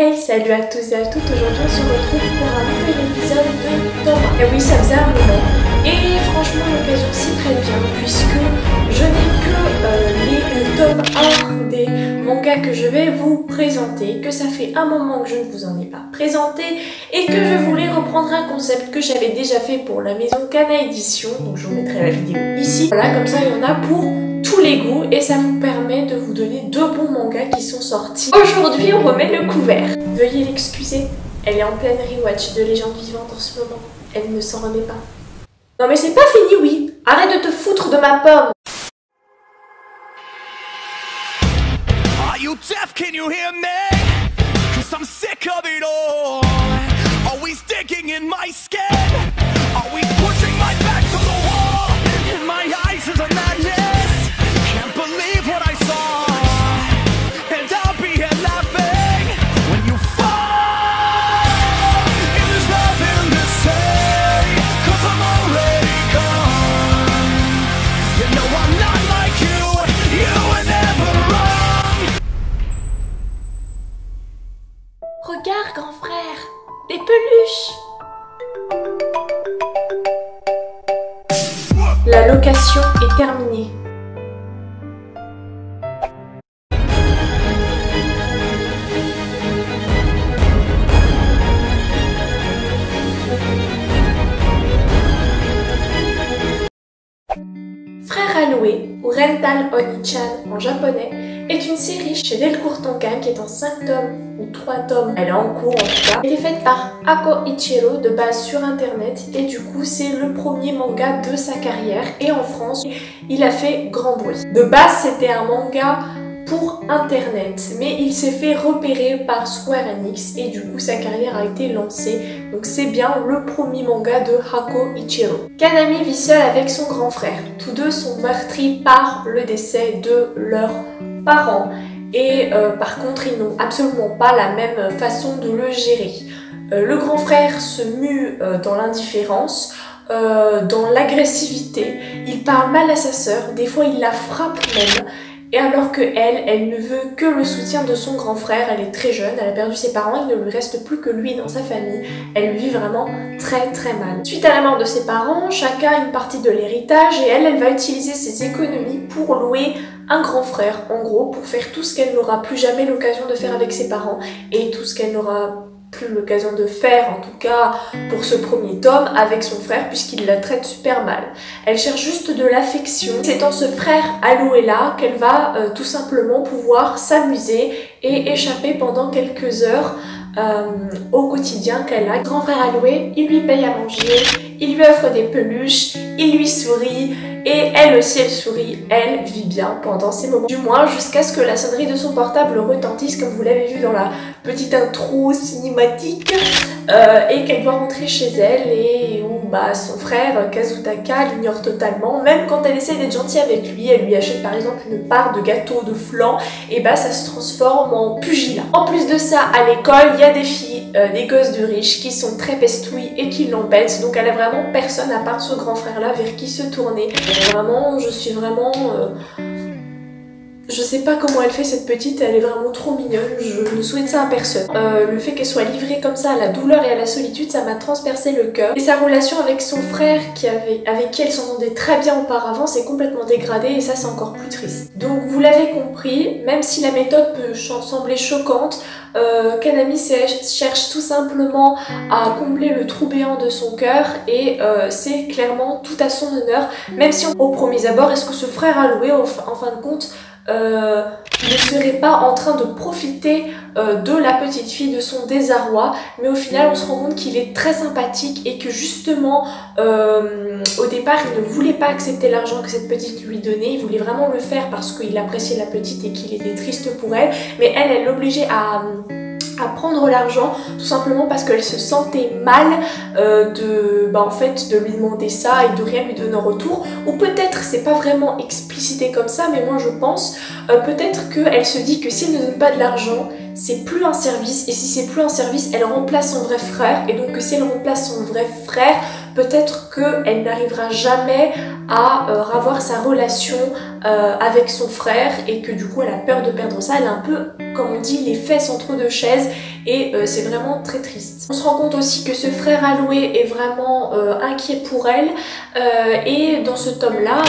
Hey, salut à tous et à toutes, aujourd'hui on se retrouve pour un nouvel épisode de Thomas. Et oui, ça faisait un moment, et franchement l'occasion s'y prête bien, puisque je n'ai que les tomes 1 des mangas que je vais vous présenter, que ça fait un moment que je ne vous en ai pas présenté, et que je voulais reprendre un concept que j'avais déjà fait pour la maison Kana Édition, donc je vous mettrai la vidéo ici. Voilà, comme ça il y en a pour tous les goûts et ça vous permet de vous donner deux bons mangas qui sont sortis. Aujourd'hui on remet le couvert. Veuillez l'excuser, elle est en pleine rewatch de Légendes vivantes en ce moment. Elle ne s'en remet pas. Non mais c'est pas fini, oui. Arrête de te foutre de ma pomme. Are you deaf? Can you hear me? 'Cause I'm sick of it all. Always digging in my skin. Always pushing my back to the wall. In my eyes is a madness. Can't believe what I saw. And I'll be here laughing when you fall. And there's nothing to say, 'cause I'm already gone. You know I'm not like you. You were never wrong. Regarde grand frère, les peluches. La location est terminée. Frère à louer, ou Rental Oni-chan en japonais, est une série chez Delcourt Tonkam qui est en 5 tomes ou 3 tomes, elle est en cours en tout cas. Elle est faite par Ako Ichiro de base sur internet et du coup c'est le premier manga de sa carrière et en France il a fait grand bruit. De base c'était un manga pour internet mais il s'est fait repérer par Square Enix et du coup sa carrière a été lancée, donc c'est bien le premier manga de Ako Ichiro. Kanami vit seule avec son grand frère, tous deux sont meurtris par le décès de leurs parents et par contre ils n'ont absolument pas la même façon de le gérer. Le grand frère se mue dans l'indifférence, dans l'agressivité, il parle mal à sa sœur, des fois il la frappe même. Et alors que elle ne veut que le soutien de son grand frère, elle est très jeune, elle a perdu ses parents, il ne lui reste plus que lui dans sa famille, elle vit vraiment très mal. Suite à la mort de ses parents, chacun a une partie de l'héritage et elle va utiliser ses économies pour louer un grand frère, en gros, pour faire tout ce qu'elle n'aura plus jamais l'occasion de faire avec ses parents et tout ce qu'elle n'aura plus l'occasion de faire, en tout cas pour ce premier tome, avec son frère puisqu'il la traite super mal. Elle cherche juste de l'affection. C'est en ce frère alloué là qu'elle va tout simplement pouvoir s'amuser et échapper pendant quelques heures au quotidien qu'elle a. Grand frère alloué, il lui paye à manger, il lui offre des peluches, il lui sourit et elle aussi elle sourit, elle vit bien pendant ces moments. Du moins jusqu'à ce que la sonnerie de son portable retentisse comme vous l'avez vu dans la petite intro cinématique et qu'elle doit rentrer chez elle et où son frère Kazutaka l'ignore totalement. Même quand elle essaie d'être gentille avec lui, elle lui achète par exemple une part de gâteau de flan et ça se transforme en pugilat. En plus de ça, à l'école, il y a des filles, des gosses de riches qui sont très pestouilles et qui l'embêtent, donc elle a vraiment personne à part ce grand frère là vers qui se tourner. Et vraiment, je suis vraiment... Je sais pas comment elle fait cette petite, elle est vraiment trop mignonne, je ne souhaite ça à personne. Le fait qu'elle soit livrée comme ça à la douleur et à la solitude, ça m'a transpercé le cœur. Et sa relation avec son frère, avec qui elle s'entendait très bien auparavant, s'est complètement dégradée et ça c'est encore plus triste. Donc vous l'avez compris, même si la méthode peut sembler choquante, Kanami cherche tout simplement à combler le trou béant de son cœur et c'est clairement tout à son honneur, même si au premier abord, est-ce que ce frère alloué en fin de compte ne serait pas en train de profiter de la petite fille, de son désarroi, mais au final on se rend compte qu'il est très sympathique et que justement au départ il ne voulait pas accepter l'argent que cette petite lui donnait, il voulait vraiment le faire parce qu'il appréciait la petite et qu'il était triste pour elle, mais elle l'obligeait à prendre l'argent tout simplement parce qu'elle se sentait mal de lui demander ça et de rien lui donner en retour, ou peut-être c'est pas vraiment explicité comme ça mais moi je pense peut-être qu'elle se dit que s'il ne donne pas de l'argent c'est plus un service, et si c'est plus un service, elle remplace son vrai frère, et donc si elle remplace son vrai frère, peut-être qu'elle n'arrivera jamais à avoir sa relation avec son frère, et que du coup elle a peur de perdre ça. Elle a un peu, comme on dit, les fesses entre deux chaises, et c'est vraiment très triste. On se rend compte aussi que ce frère alloué est vraiment inquiet pour elle, et dans ce tome-là,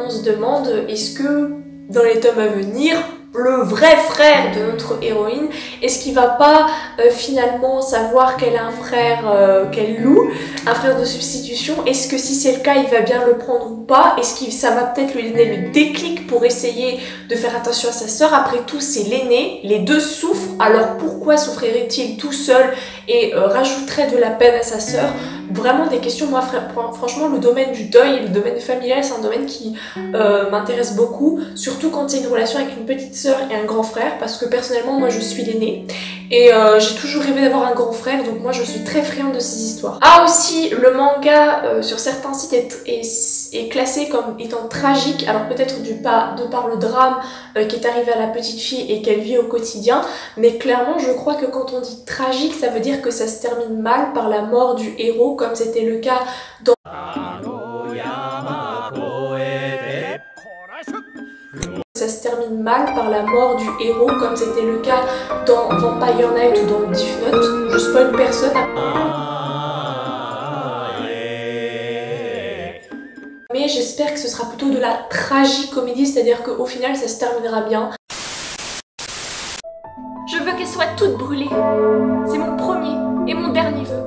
on se demande, est-ce que dans les tomes à venir, le vrai frère de notre héroïne, est-ce qu'il va pas finalement savoir qu'elle a un frère qu'elle loue, un frère de substitution? Est-ce que si c'est le cas, il va bien le prendre ou pas? Est-ce que ça va peut-être lui donner le déclic pour essayer de faire attention à sa sœur? Après tout, c'est l'aîné, les deux souffrent, alors pourquoi souffrirait-il tout seul et rajouterait de la peine à sa sœur? Vraiment des questions. Moi franchement, le domaine du deuil et le domaine familial, c'est un domaine qui m'intéresse beaucoup, surtout quand il y a une relation avec une petite sœur et un grand frère, parce que personnellement moi je suis l'aînée et j'ai toujours rêvé d'avoir un grand frère, donc moi je suis très friande de ces histoires. Ah aussi, le manga sur certains sites est classé comme étant tragique, alors peut-être de par le drame qui est arrivé à la petite fille et qu'elle vit au quotidien, mais clairement je crois que quand on dit tragique, ça veut dire que ça se termine mal par la mort du héros, comme c'était le cas dans ça se termine mal par la mort du héros, comme c'était le cas dans Vampire Knight ou dans Death Note. Je spoil personne. Mais j'espère que ce sera plutôt de la tragicomédie, c'est-à-dire qu'au final ça se terminera bien. Je veux qu'elle soit toute brûlée. C'est mon premier et mon dernier vœu.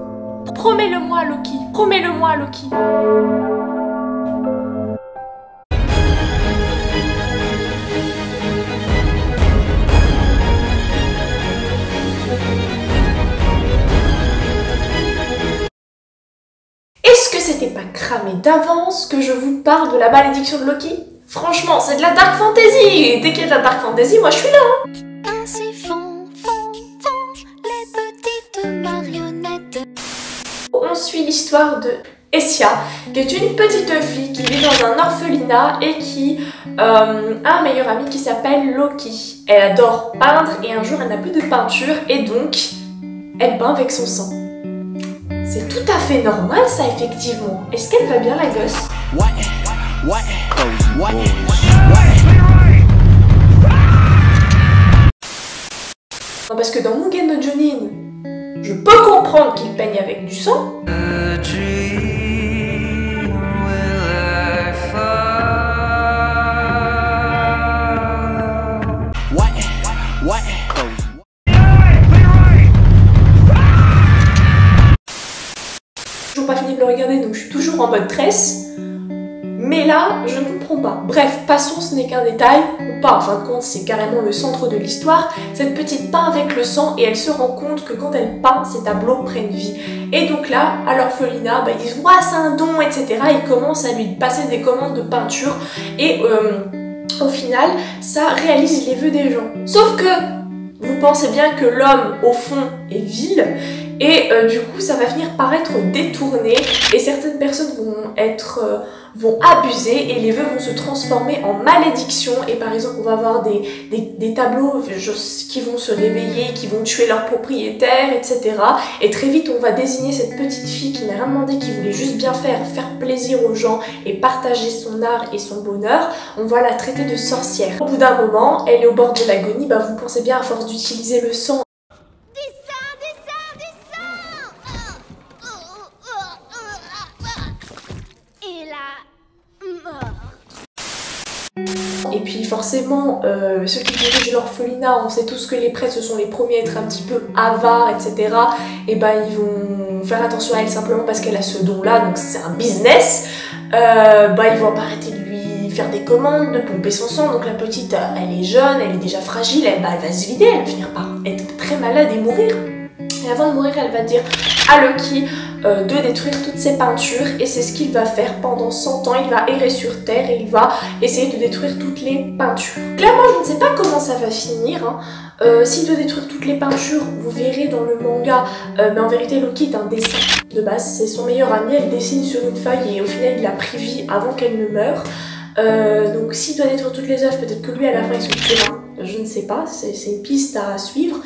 Promets-le-moi, Loki. Promets-le-moi, Loki. Est-ce que c'était pas cramé d'avance que je vous parle de la malédiction de Loki? Franchement, c'est de la dark fantasy. Et dès qu'il y a de la dark fantasy, moi je suis là. Ainsi font les petites marionnettes. On suit l'histoire de Essia, qui est une petite fille qui vit dans un orphelinat et qui a un meilleur ami qui s'appelle Loki. Elle adore peindre et un jour elle n'a plus de peinture et donc elle peint avec son sang. C'est tout à fait normal ça, effectivement. Est-ce qu'elle va bien la gosse? Non, parce que dans Mugen no Junin, je peux comprendre qu'il peigne avec du sang. Pas fini de le regarder, donc je suis toujours en mode tresse, mais là je ne comprends pas. Bref, passons, ce n'est qu'un détail, ou pas, en fin de compte c'est carrément le centre de l'histoire. Cette petite peint avec le sang et elle se rend compte que quand elle peint, ses tableaux prennent vie. Et donc là, à l'orphelinat, ils disent « Ouah, c'est un don, etc. » Ils commencent à lui passer des commandes de peinture et au final, ça réalise les vœux des gens. Sauf que vous pensez bien que l'homme, au fond, est vil, et du coup, ça va finir par être détourné, et certaines personnes vont abuser, et les vœux vont se transformer en malédiction, et par exemple, on va avoir des tableaux qui vont se réveiller, qui vont tuer leur propriétaire, etc. Et très vite, on va désigner cette petite fille qui n'a rien demandé, qui voulait juste bien faire plaisir aux gens, et partager son art et son bonheur. On va la traiter de sorcière. Au bout d'un moment, elle est au bord de l'agonie, vous pensez bien, à force d'utiliser le sang, et puis forcément, ceux qui dirigent l'orphelinat, on sait tous que les prêtres, ce sont les premiers à être un petit peu avares, etc. Et ils vont faire attention à elle simplement parce qu'elle a ce don-là, donc c'est un business. Ils vont pas arrêter de lui faire des commandes, de pomper son sang. Donc la petite, elle est jeune, elle est déjà fragile, elle va se vider, elle va finir par être très malade et mourir. Et avant de mourir, elle va dire à Loki de détruire toutes ses peintures, et c'est ce qu'il va faire pendant 100 ans. Il va errer sur Terre et il va essayer de détruire toutes les peintures. Clairement, je ne sais pas comment ça va finir. S'il doit détruire toutes les peintures, vous verrez dans le manga, mais en vérité, Loki est un dessin de base. C'est son meilleur ami, elle dessine sur une feuille et au final, il a pris vie avant qu'elle ne meure. Donc s'il doit détruire toutes les œuvres, peut-être que lui, à la fin, il se tuera. je ne sais pas, c'est une piste à suivre.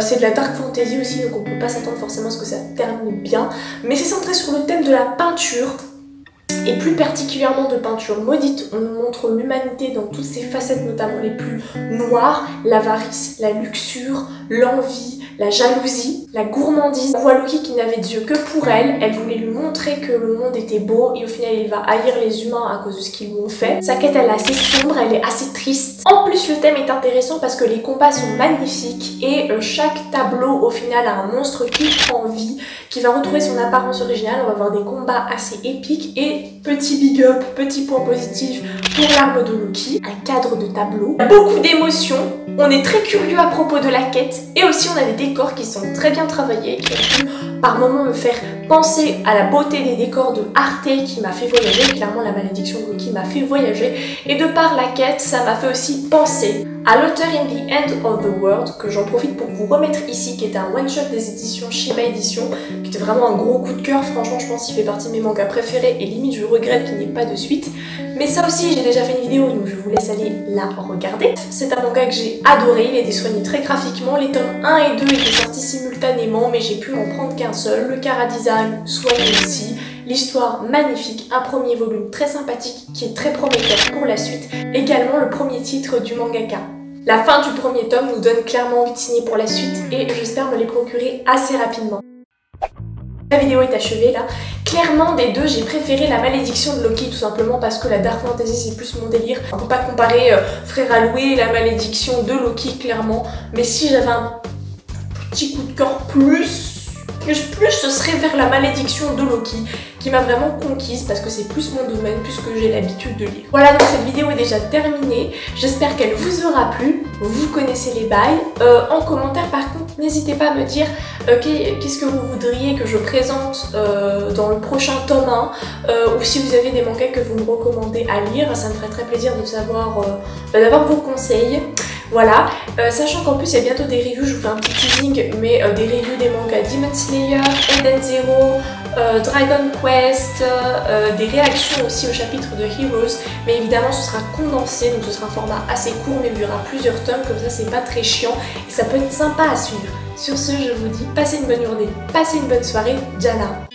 C'est de la dark fantasy aussi, donc on peut pas s'attendre forcément à ce que ça termine bien. Mais c'est centré sur le thème de la peinture, et plus particulièrement de peinture maudite. On nous montre l'humanité dans toutes ses facettes, notamment les plus noires, l'avarice, la luxure, l'envie, la jalousie, la gourmandise. On voit Loki qui n'avait Dieu que pour elle. Elle voulait lui montrer que le monde était beau et au final il va haïr les humains à cause de ce qu'ils lui ont fait. Sa quête elle est assez sombre, elle est assez triste. En plus le thème est intéressant parce que les combats sont magnifiques et chaque tableau au final a un monstre qui prend vie, qui va retrouver son apparence originale. On va avoir des combats assez épiques et petit big up, petit point positif pour l'arme de Loki, un cadre de tableau, beaucoup d'émotions, on est très curieux à propos de la quête et aussi on a des décors qui sont très bien travaillés, qui ont pu par moments me faire penser à la beauté des décors de Arte qui m'a fait voyager. Clairement la malédiction de Loki m'a fait voyager et de par la quête ça m'a fait aussi penser à l'auteur In the End of the World, que j'en profite pour vous remettre ici, qui est un one-shot des éditions Shiba Edition, qui était vraiment un gros coup de cœur. Franchement je pense qu'il fait partie de mes mangas préférés et limite je regrette qu'il n'y ait pas de suite. Mais ça aussi j'ai déjà fait une vidéo donc je vous laisse aller la regarder. C'est un manga que j'ai adoré, il a été soigné très graphiquement, les tomes 1 et 2 étaient sortis simultanément mais j'ai pu m'en prendre qu'un seul. Le chara-design soigné aussi, l'histoire magnifique, un premier volume très sympathique qui est très prometteur pour la suite, également le premier titre du mangaka. La fin du premier tome nous donne clairement envie de signer pour la suite et j'espère me les procurer assez rapidement. La vidéo est achevée là. Clairement des deux j'ai préféré la malédiction de Loki tout simplement parce que la dark fantasy c'est plus mon délire. On peut pas comparer Frère Alloué et la malédiction de Loki clairement, mais si j'avais un petit coup de cœur plus ce serait vers la malédiction de Loki qui m'a vraiment conquise parce que c'est plus mon domaine puisque j'ai l'habitude de lire. Voilà donc cette vidéo est déjà terminée, j'espère qu'elle vous aura plu, vous connaissez les bails. En commentaire par contre n'hésitez pas à me dire qu'est-ce que vous voudriez que je présente dans le prochain tome 1 ou si vous avez des mangas que vous me recommandez à lire, ça me ferait très plaisir de savoir, d'avoir vos conseils. Voilà, sachant qu'en plus il y a bientôt des reviews, je vous fais un petit teasing, mais des reviews des mangas Demon Slayer, Eden Zero, Dragon Quest, des réactions aussi au chapitre de Heroes, mais évidemment ce sera condensé, donc ce sera un format assez court, mais il y aura plusieurs tomes, comme ça c'est pas très chiant, et ça peut être sympa à suivre. Sur ce, je vous dis, passez une bonne journée, passez une bonne soirée, Jana.